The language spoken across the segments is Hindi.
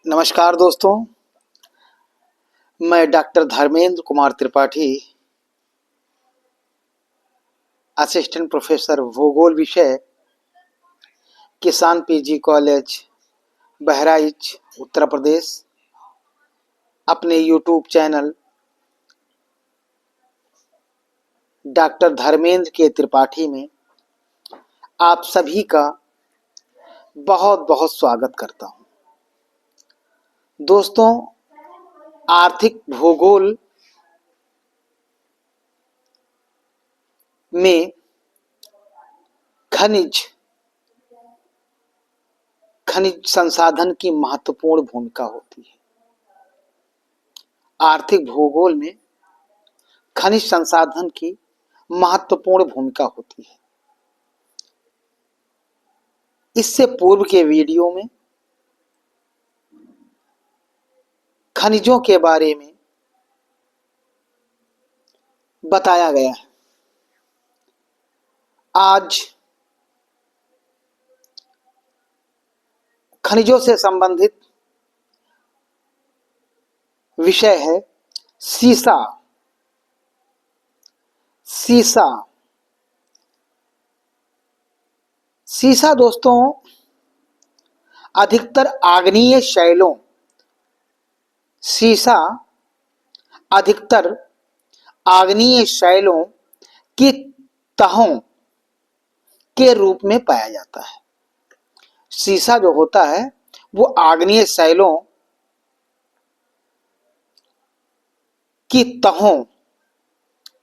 नमस्कार दोस्तों, मैं doctor Dharmendra Kumar Tripathi, assistant professor भूगोल विषय, किसान पीजी कॉलेज, बहराइच, उत्तर प्रदेश, अपने यूट्यूब चैनल डॉक्टर धर्मेंद्र के त्रिपाठी में आप सभी का बहुत बहुत स्वागत करता हूं। दोस्तों, आर्थिक भूगोल में खनिज संसाधन की महत्वपूर्ण भूमिका होती है। आर्थिक भूगोल में खनिज संसाधन की महत्वपूर्ण भूमिका होती है। इससे पूर्व के वीडियो में खनिजों के बारे में बताया गया है। आज खनिजों से संबंधित विषय है सीसा। सीसा दोस्तों अधिकतर आग्नेय शैलों की तहों के रूप में पाया जाता है। सीसा जो होता है वो आग्नेय शैलों की तहों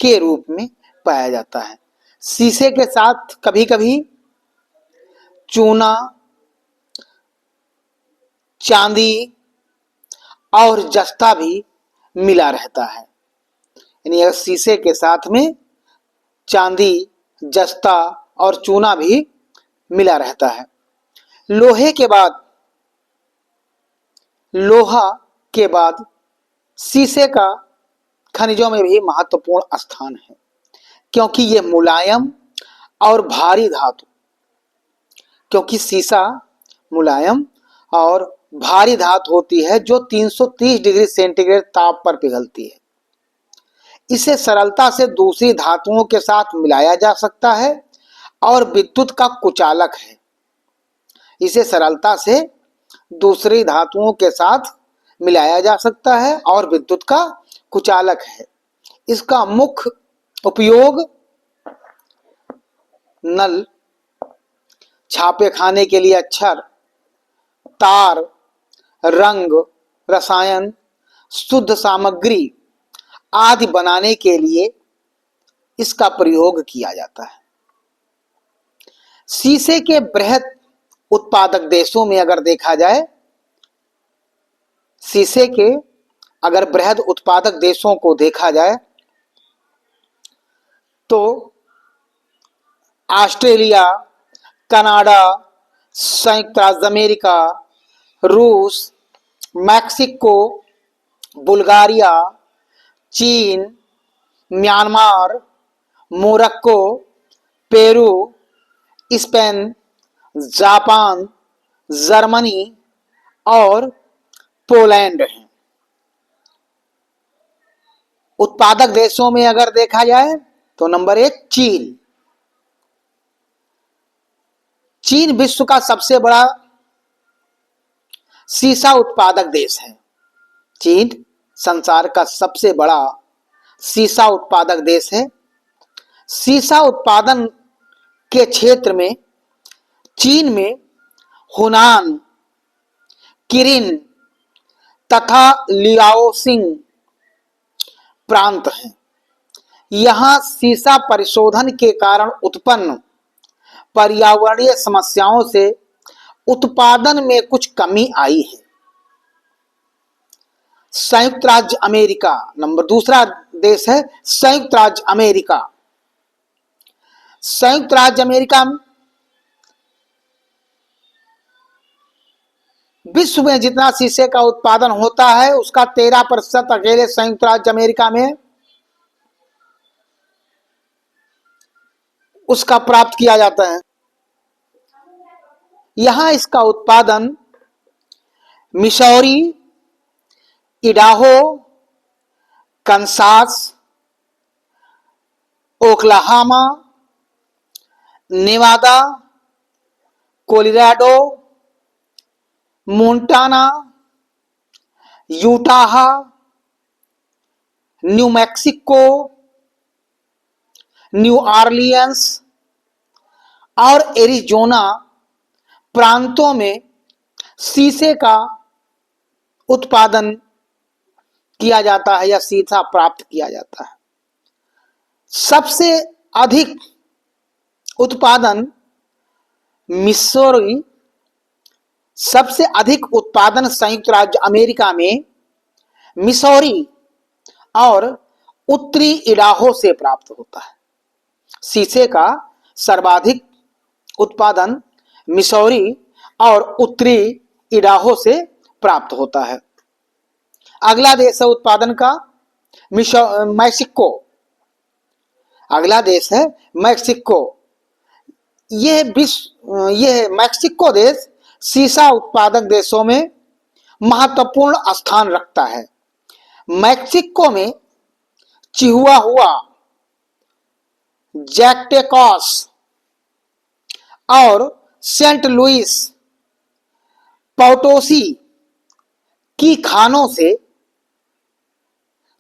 के रूप में पाया जाता है। सीसे के साथ कभी कभी चूना, चांदी और जस्ता भी मिला रहता है। यानी अगर सीसे के साथ में चांदी, जस्ता और चूना भी मिला रहता है। लोहा के बाद सीसे का खनिजों में भी महत्वपूर्ण स्थान है, क्योंकि ये मुलायम और भारी धातु क्योंकि सीसा मुलायम और भारी धातु होती है जो 330 डिग्री सेंटीग्रेड ताप पर पिघलती है। इसे सरलता से दूसरी धातुओं के साथ मिलाया जा सकता है और विद्युत का कुचालक है। इसे सरलता से दूसरी धातुओं के साथ मिलाया जा सकता है और विद्युत का कुचालक है। इसका मुख्य उपयोग नल, छापे खाने के लिए अक्षर, तार, रंग, रसायन, शुद्ध सामग्री आदि बनाने के लिए इसका प्रयोग किया जाता है। सीसे के बृहद उत्पादक देशों में अगर देखा जाए, सीसे के अगर बृहद उत्पादक देशों को देखा जाए तो ऑस्ट्रेलिया, कनाडा, संयुक्त राज्य अमेरिका, रूस, मैक्सिको, बुल्गारिया, चीन, Myanmar, Morocco, Peru, Spain, Japan, Germany और पोलैंड हैं। उत्पादक देशों में अगर देखा जाए तो नंबर 1 चीन विश्व का सबसे बड़ा सीसा उत्पादक देश है। चीन संसार का सबसे बड़ा सीसा उत्पादक देश है। सीसा उत्पादन के क्षेत्र में चीन में हुनान, किरिन तथा लियाओसिंग प्रांत हैं। यहां सीसा परिशोधन के कारण उत्पन्न पर्यावरणीय समस्याओं से उत्पादन में कुछ कमी आई है। संयुक्त राज्य अमेरिका दूसरा देश है। संयुक्त राज्य अमेरिका विश्व में जितना शीशे का उत्पादन होता है उसका 13% अकेले संयुक्त राज्य अमेरिका में उसका प्राप्त किया जाता है। यहां इसका उत्पादन Missouri, Idaho, Kansas, Oklahoma, Nevada, Colorado, Montana, Utah, New Mexico, New Orleans और एरिजोना प्रांतों में सीसे का उत्पादन किया जाता है या सीसा प्राप्त किया जाता है। सबसे अधिक उत्पादन मिसौरी, सबसे अधिक उत्पादन संयुक्त राज्य अमेरिका में मिसौरी और उत्तरी इडाहो से प्राप्त होता है। सीसे का सर्वाधिक उत्पादन मिसौरी और उत्तरी इडाहो से प्राप्त होता है। अगला देश है उत्पादन का मैक्सिको। अगला देश है मैक्सिको। यह मैक्सिको देश सीसा उत्पादक देशों में महत्वपूर्ण स्थान रखता है। मैक्सिको में चिहुआहुआ, जैक्टेकॉस और सेंट लुइस पोटोसी की खानों से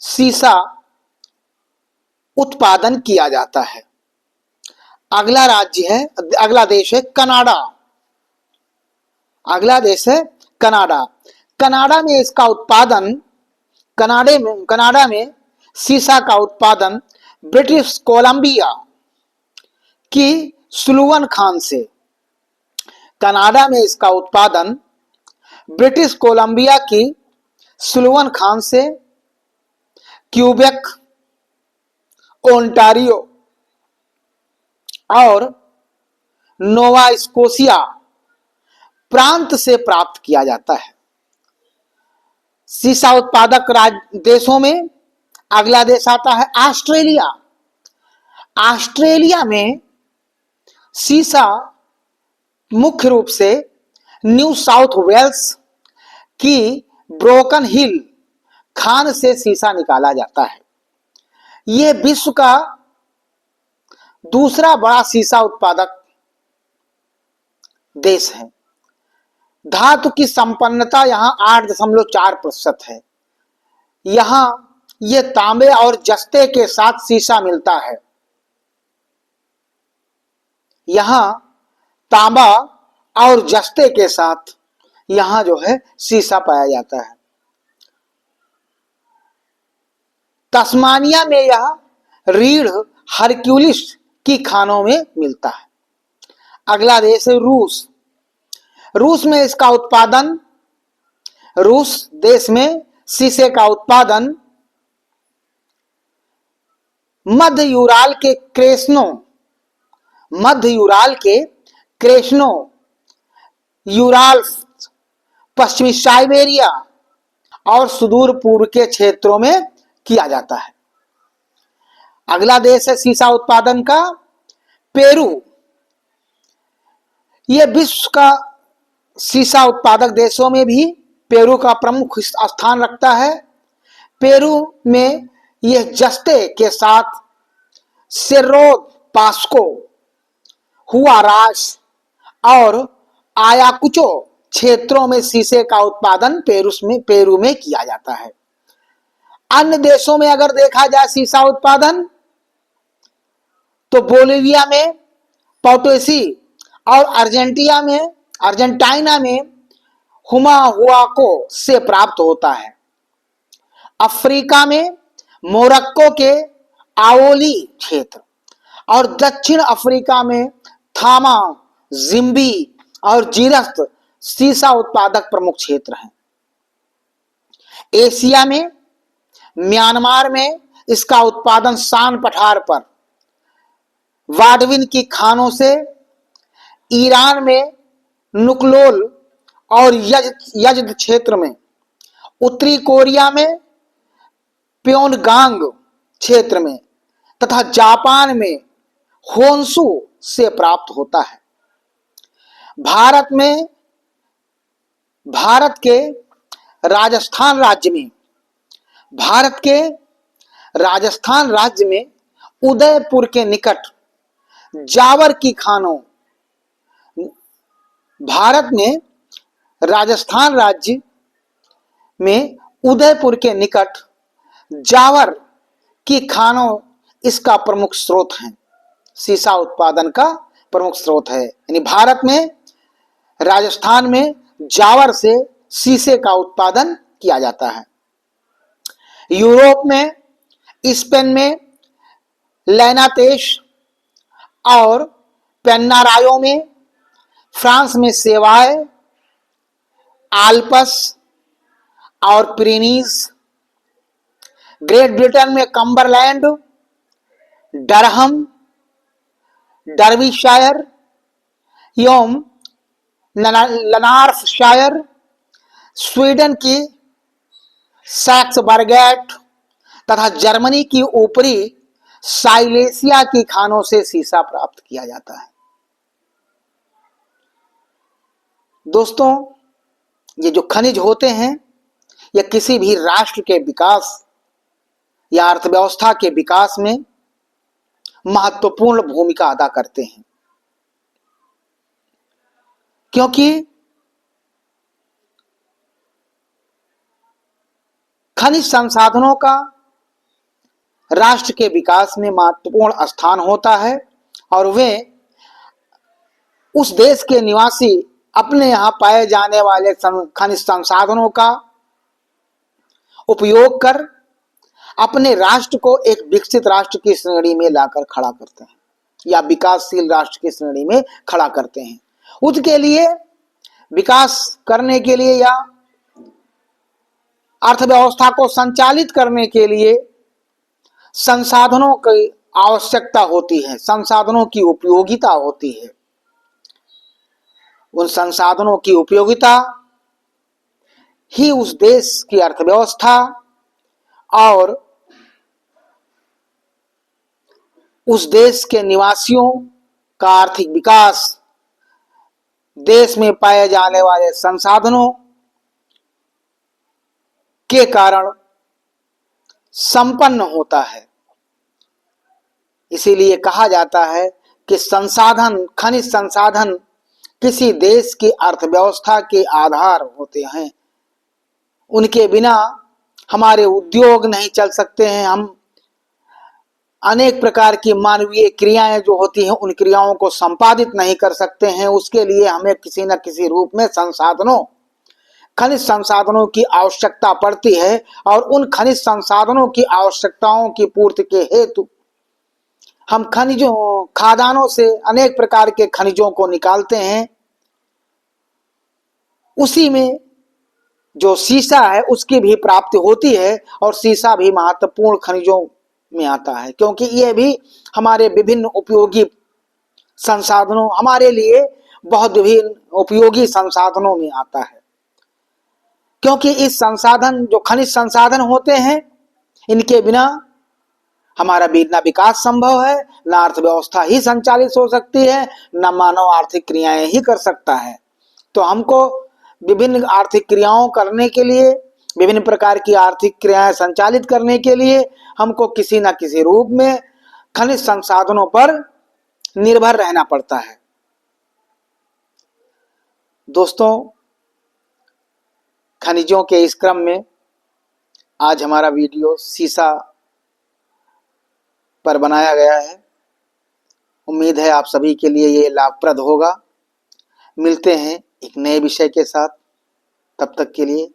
सीसा उत्पादन किया जाता है। अगला देश है कनाडा। अगला देश है कनाडा। कनाडा में इसका उत्पादन कनाडा में सीसा का उत्पादन ब्रिटिश कोलंबिया की सुलुवन खान से, कनाडा में इसका उत्पादन ब्रिटिश कोलंबिया की सुलुवन खान से, क्यूबेक, ओंटारियो और नोवा स्कोशिया प्रांत से प्राप्त किया जाता है। सीसा उत्पादक देशों में अगला देश आता है ऑस्ट्रेलिया। ऑस्ट्रेलिया में सीसा मुख्य रूप से न्यू साउथ वेल्स की ब्रोकन हिल खान से सीसा निकाला जाता है। यह विश्व का दूसरा बड़ा सीसा उत्पादक देश है। धातु की संपन्नता यहां 8.4% है। यहां यह तांबे और जस्ते के साथ सीसा मिलता है। यहां तांबा और जस्ते के साथ यहां जो है सीसा पाया जाता है। तस्मानिया में यह रीढ़ हरक्यूलिस की खानों में मिलता है। अगला देश है रूस। रूस में इसका उत्पादन, रूस देश में सीसे का उत्पादन मध्य यूराल के क्रेस्नो, यूराल, पश्चिमी साइबेरिया और सुदूर पूर्व के क्षेत्रों में किया जाता है। अगला देश है सीसा उत्पादन का पेरू। यह विश्व का सीसा उत्पादक देशों में भी पेरू का प्रमुख स्थान रखता है। पेरू में यह जस्ते के साथ सेर्रो पास्को, हुआरास और आयाकुचो क्षेत्रों में सीसे का उत्पादन पेरू में किया जाता है। अन्य देशों में अगर देखा जाए सीसा उत्पादन तो बोलिविया में पोटोसी और अर्जेंटीना में हुमाहुआको से प्राप्त होता है। अफ्रीका में मोरक्को के आओली क्षेत्र और दक्षिण अफ्रीका में थामा, जिम्बी और जीरस्त सीसा उत्पादक प्रमुख क्षेत्र हैं। एशिया में म्यांमार में इसका उत्पादन सान पठार पर, वाडविन की खानों से, ईरान में नुकलोल और यजद क्षेत्र में, उत्तरी कोरिया में प्योनगांग क्षेत्र में तथा जापान में होन्सू से प्राप्त होता है। भारत के राजस्थान राज्य में, भारत के राजस्थान राज्य में उदयपुर के निकट जावर की खानों, भारत में राजस्थान राज्य में उदयपुर के निकट जावर की खानों इसका प्रमुख स्रोत है, सीसा उत्पादन का प्रमुख स्रोत है। यानी भारत में राजस्थान में जावर से शीशे का उत्पादन किया जाता है। यूरोप में, स्पेन में लैनातेश और पेन्नारायो में, फ्रांस में सेवाय, आल्पस और पिरेनीज, ग्रेट ब्रिटेन में कम्बरलैंड, डरहम, डर्बीशायर एवं लनार्फशायर, स्वीडन की सैक्सबर्गेट तथा जर्मनी की ऊपरी साइलेसिया की खानों से सीसा प्राप्त किया जाता है। दोस्तों, ये जो खनिज होते हैं ये किसी भी राष्ट्र के विकास या अर्थव्यवस्था के विकास में महत्वपूर्ण भूमिका अदा करते हैं, क्योंकि खनिज संसाधनों का राष्ट्र के विकास में महत्वपूर्ण स्थान होता है और वे उस देश के निवासी अपने यहां पाए जाने वाले खनिज संसाधनों का उपयोग कर अपने राष्ट्र को एक विकसित राष्ट्र की श्रेणी में लाकर खड़ा करते हैं या विकासशील राष्ट्र की श्रेणी में खड़ा करते हैं। उसके लिए विकास करने के लिए या अर्थव्यवस्था को संचालित करने के लिए संसाधनों की आवश्यकता होती है, संसाधनों की उपयोगिता होती है। उन संसाधनों की उपयोगिता ही उस देश की अर्थव्यवस्था और उस देश के निवासियों का आर्थिक विकास, देश में पाए जाने वाले संसाधनों के कारण संपन्न होता है। इसीलिए कहा जाता है कि संसाधन, खनिज संसाधन किसी देश की अर्थव्यवस्था के आधार होते हैं। उनके बिना हमारे उद्योग नहीं चल सकते हैं। हम अनेक प्रकार की मानवीय क्रियाएं जो होती हैं उन क्रियाओं को संपादित नहीं कर सकते हैं। उसके लिए हमें किसी न किसी रूप में संसाधनों, खनिज संसाधनों की आवश्यकता पड़ती है और उन खनिज संसाधनों की आवश्यकताओं की पूर्ति के हेतु हम खनिजों, खादानों से अनेक प्रकार के खनिजों को निकालते हैं। उसी में जो सीसा है उसकी भी प्राप्ति होती है और सीसा भी महत्वपूर्ण खनिजों में आता है, क्योंकि यह भी हमारे विभिन्न उपयोगी संसाधनों, हमारे लिए बहुत विभिन्न उपयोगी संसाधनों में आता है। क्योंकि इस संसाधन, जो खनिज संसाधन होते हैं, इनके बिना हमारा ना विकास संभव है, ना अर्थव्यवस्था ही संचालित हो सकती है, ना मानव आर्थिक क्रियाएं ही कर सकता है। तो हमको विभिन्न आर्थिक क्रियाओं करने के लिए, विभिन्न प्रकार की आर्थिक क्रियाएं संचालित करने के लिए हमको किसी न किसी रूप में खनिज संसाधनों पर निर्भर रहना पड़ता है। दोस्तों, खनिजों के इस क्रम में आज हमारा वीडियो सीसा पर बनाया गया है। उम्मीद है आप सभी के लिए ये लाभप्रद होगा। मिलते हैं एक नए विषय के साथ, तब तक के लिए